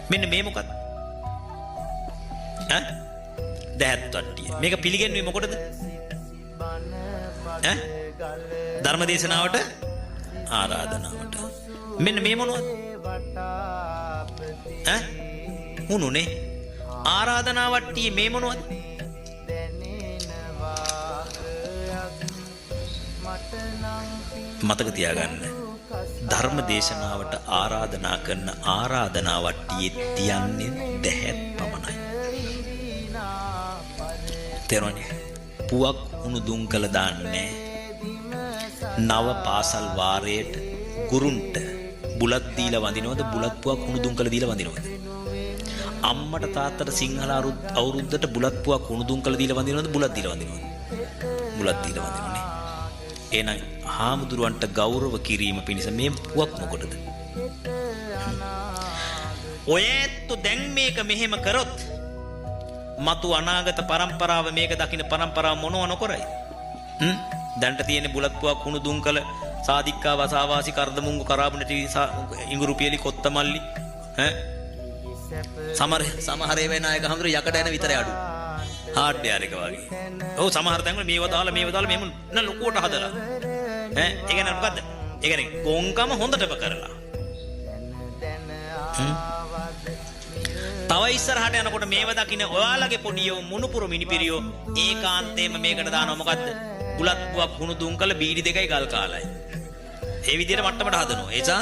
මෙන්න මේ මොකක්ද? ඈ? දැහත් වට්ටිය. මේක පිළිගන්නේ මොකටද? ඈ? ධර්මදේශනාවට ආරාධනාවට. මෙන්න මේ මොනවද? ඈ? මුනුනේ. ආරාධනා වට්ටියේ මේ මොනවද? මතක තියාගන්න. ධර්ම දේශනාවට ආරාධනා කරන ආරාධනා වට්ටියේ තියන්නේ දැහැත් පමණයි. තේරුණානේ? පුවක් උණුදුම් කළ දාන්නේ නව පාසල් වාරයට ගුරුන්ට බුලත් දීලා වඳිනවද? බුලත් පුවක් උණුදුම් කළ දීලා වඳිනවද? අම්මට තාත්තට සිංහල අවුරුද්දට බුලත් පුවක් උණුදුම් කළ දීලා වඳිනවද? බුලත් දීලා වඳිනවද? බුලත් දීලා වඳිනවනේ. එහෙනම් හාමුදුරුවන්ට ගෞරව කිරීම පිණිස මේ පුවක් මොකටද? ඔයත් දැන් මේක මෙහෙම කරොත් මතු අනාගත පරම්පරාව මේක දකින්න පරම්පරාව මොනව නොකරයි? දැන්ට තියෙන බුලත් පුවක් උණුදුම් කළ සාදික්කා වසාවාසි කරදමුංගු කරාබුණටි ඉඟුරු පියලි කොත්තමල්ලි ඈ සමහර ඒවා නායක හඳුර යකඩ යන විතරයි අඩු. හાર્ඩ්වෙයාර් එක වගේ. ඔව් සමහර තැන්වල මේව දාලා මෙහෙම ලොකුවට හදලා. ඈ ඒ කියන්නේ මොකද්ද? ඒ කියන්නේ ගොංකම හොඳටම කරලා. තව ඉස්සරහට යනකොට මේව දකින්න ඔයාලගේ පොඩියෝ මුණුපුරු මිනිපිරියෝ ඒකාන්තයෙන්ම මේකට දානවා මොකද්ද? බුලත් පුවක් හුණු දුම් කළ බීඩි දෙකයි ගල් කාලයි. ඒ විදිහට මට්ටමට හදනවා. ඒ නිසා